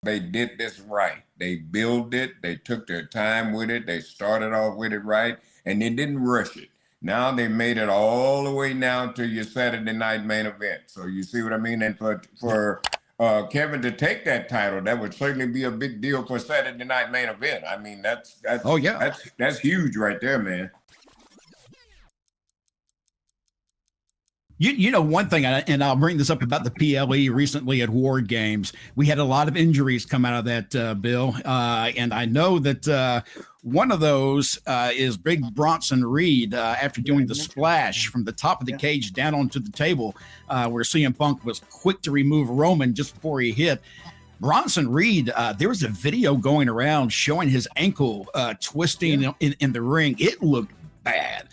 they did this right. They built it. They took their time with it. They started off with it right, and they didn't rush it. Now they made it all the way now to your Saturday night main event. So you see what I mean? And for Kevin to take that title, that would certainly be a big deal for Saturday night main event. I mean, that's oh yeah, that's huge right there, man. You know, one thing, and I'll bring this up about the PLE recently at War Games. We had a lot of injuries come out of that, Bill. And I know that one of those is big Bronson Reed after doing the splash from the top of the cage down onto the table, where CM Punk was quick to remove Roman just before he hit. Bronson Reed, there was a video going around showing his ankle twisting in the ring. It looked bad.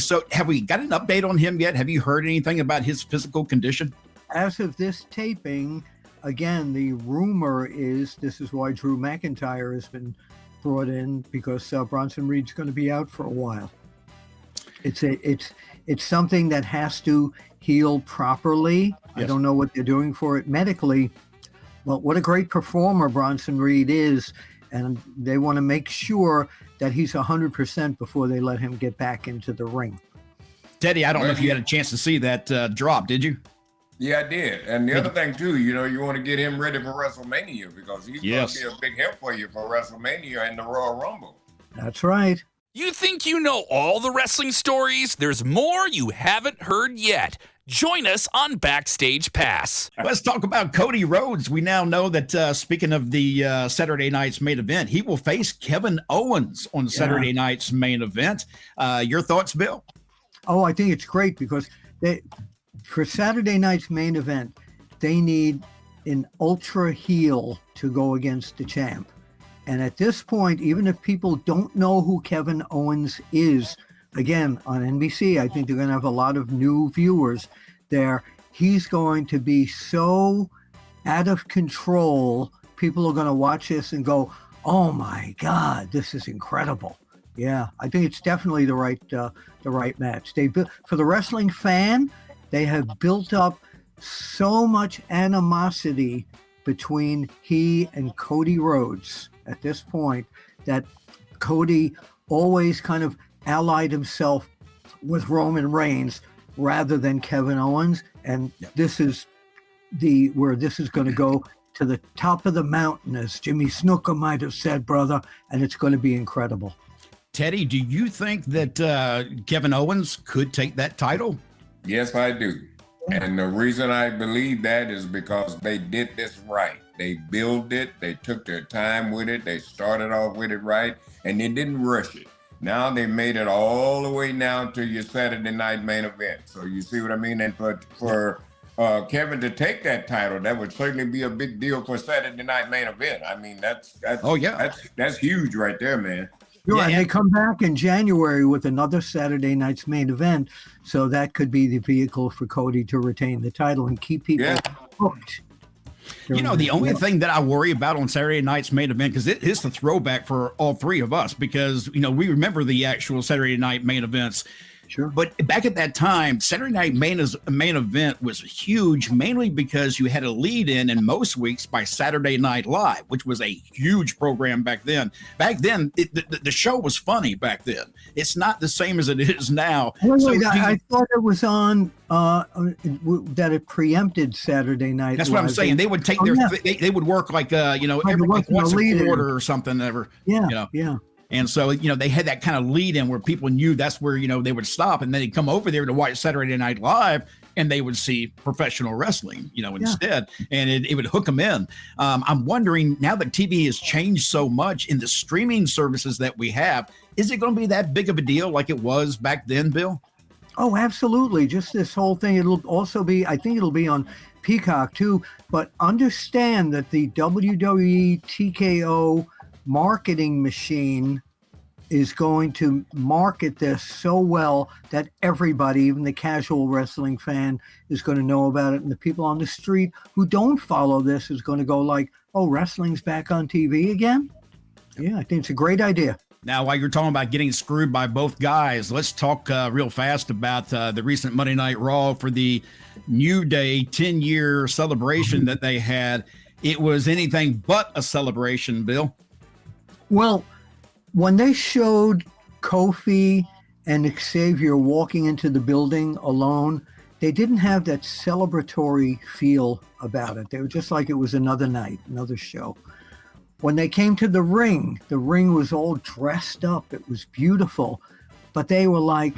So have we got an update on him yet? Have you heard anything about his physical condition? As of this taping, again, the rumor is this is why Drew McIntyre has been brought in, because Bronson Reed's going to be out for a while. It's something that has to heal properly. Yes. I don't know what they're doing for it medically, but what a great performer Bronson Reed is. And they want to make sure that he's 100% before they let him get back into the ring. Teddy, I don't know if you had a chance to see that drop, did you? Yeah, I did. And the other thing, too, you know, you want to get him ready for WrestleMania, because he's going to be a big help for you for WrestleMania and the Royal Rumble. That's right. You think you know all the wrestling stories? There's more you haven't heard yet. Join us on Backstage Pass. Let's talk about Cody Rhodes. We now know that, speaking of the Saturday night's main event, he will face Kevin Owens on Saturday night's main event. Your thoughts, Bill? Oh, I think it's great, because for Saturday night's main event, they need an ultra heel to go against the champ. And at this point, even if people don't know who Kevin Owens is, again, on NBC, I think they're going to have a lot of new viewers there. He's going to be so out of control. People are going to watch this and go, oh my God, this is incredible. Yeah, I think it's definitely the right match. For the wrestling fan, they have built up so much animosity between he and Cody Rhodes at this point, that Cody always kind of allied himself with Roman Reigns rather than Kevin Owens. And this is where this is going to go to the top of the mountain, as Jimmy Snuka might have said, brother, and it's going to be incredible. Teddy, do you think that Kevin Owens could take that title? Yes, I do. And the reason I believe that is because they did this right. They built it. They took their time with it. They started off with it right, and they didn't rush it. Now they made it all the way now to your Saturday night main event. So you see what I mean? And for Kevin to take that title, that would certainly be a big deal for Saturday night main event. I mean, that's huge right there, man. Sure, and they come back in January with another Saturday night's main event, so that could be the vehicle for Cody to retain the title and keep people hooked. You know, the only thing that I worry about on Saturday night's main event, because it is the throwback for all three of us, because, you know, we remember the actual Saturday night main events. Sure. But back at that time, Saturday night main event was huge, mainly because you had a lead in most weeks by Saturday Night Live, which was a huge program back then. Back then, the show was funny back then. It's not the same as it is now. I thought it was on that it preempted Saturday Night. That's what I'm saying. They would take they would work like every once a quarter or something. Yeah. And so, you know, they had that kind of lead in where people knew that's where, you know, they would stop, and then they'd come over there to watch Saturday Night Live, and they would see professional wrestling, you know, instead, and it would hook them in. I'm wondering, now that TV has changed so much in the streaming services that we have, is it going to be that big of a deal like it was back then, Bill? Oh, absolutely. Just this whole thing. It'll also be, I think it'll be on Peacock too, but understand that the WWE TKO marketing machine is going to market this so well that everybody, even the casual wrestling fan, is going to know about it. And the people on the street who don't follow this is going to go like, oh, wrestling's back on TV again? Yeah, I think it's a great idea. Now, while you're talking about getting screwed by both guys, let's talk real fast about the recent Monday Night Raw for the New Day 10-year celebration that they had. it was anything but a celebration, Bill. Well, when they showed Kofi and Xavier walking into the building alone, they didn't have that celebratory feel about it. They were just like it was another night, another show. When they came to the ring was all dressed up. It was beautiful, but they were like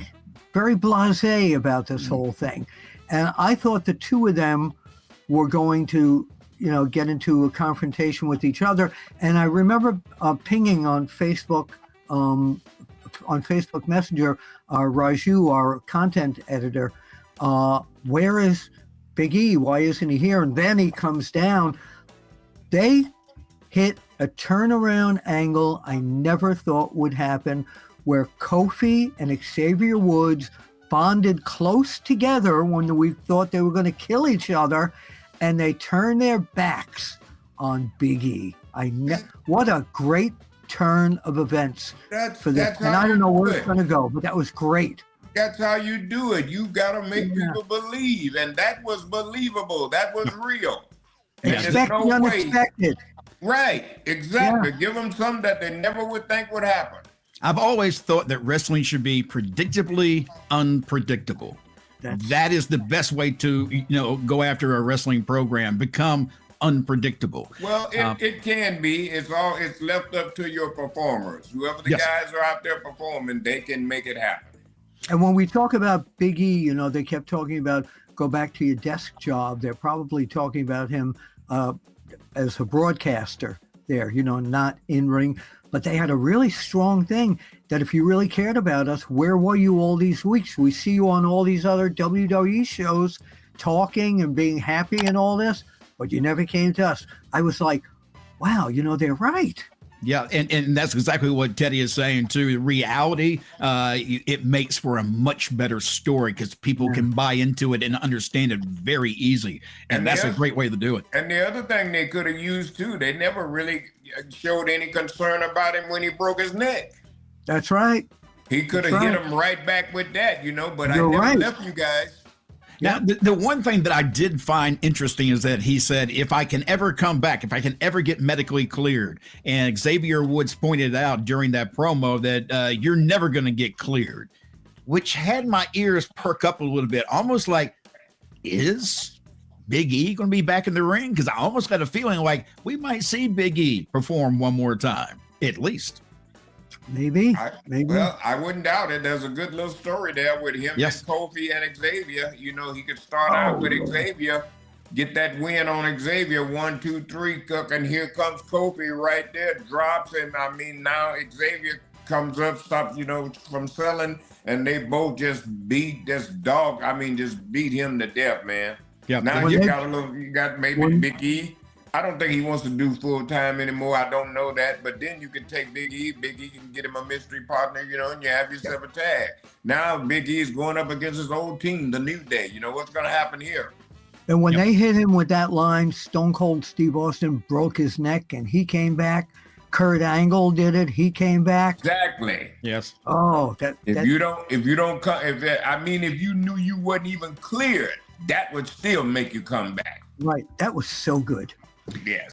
very blasé about this whole thing. And I thought the two of them were going to, get into a confrontation with each other. And I remember pinging on Facebook Messenger, Raju, our content editor, where is Big E? Why isn't he here? And then he comes down. They hit a turnaround angle I never thought would happen, where Kofi and Xavier Woods bonded close together when we thought they were going to kill each other, and they turned their backs on Big E. What a great turn of events for this. And I don't know where it's going to go, but that was great. That's how you do it. You got to make people believe, and that was believable. That was real. Expect the unexpected. Right, exactly. Yeah. Give them something that they never would think would happen. I've always thought that wrestling should be predictably unpredictable. That is the best way to, go after a wrestling program, become unpredictable. Well, it can be. It's left up to your performers. Whoever the guys are out there performing, they can make it happen. And when we talk about Big E, they kept talking about go back to your desk job. They're probably talking about him as a broadcaster there, not in ring. But they had a really strong thing that if you really cared about us, where were you all these weeks? We see you on all these other WWE shows talking and being happy and all this, but you never came to us. I was like, wow, they're right. Yeah, and that's exactly what Teddy is saying too. Reality, it makes for a much better story because people can buy into it and understand it very easy. And that's a great way to do it. And the other thing they could have used too, they never really showed any concern about him when he broke his neck. That's right. He could have hit him right back with that, but I never left you guys. Now, the one thing that I did find interesting is that he said, if I can ever come back, if I can ever get medically cleared, and Xavier Woods pointed out during that promo that you're never going to get cleared, which had my ears perk up a little bit, almost like, is Big E going to be back in the ring? Because I almost got a feeling like we might see Big E perform one more time, at least. Maybe. Well, I wouldn't doubt it. There's a good little story there with him and Kofi and Xavier. He could start out with Xavier, get that win on Xavier, 1, 2, 3, cook, and here comes Kofi right there, drops him. Now Xavier comes up, stops, from selling, and they both just beat this dog. Just beat him to death, man. Yeah. Now you got maybe Big E. I don't think he wants to do full time anymore. I don't know that. But then you can take Big E. Big E can get him a mystery partner, and you have yourself a tag. Now Big E is going up against his old team, the New Day. What's going to happen here? And when they hit him with that line, Stone Cold Steve Austin broke his neck and he came back. Kurt Angle did it. He came back. Exactly. Yes. Oh, if you don't come, if you knew you wasn't even cleared, that would still make you come back. Right. That was so good. Yes.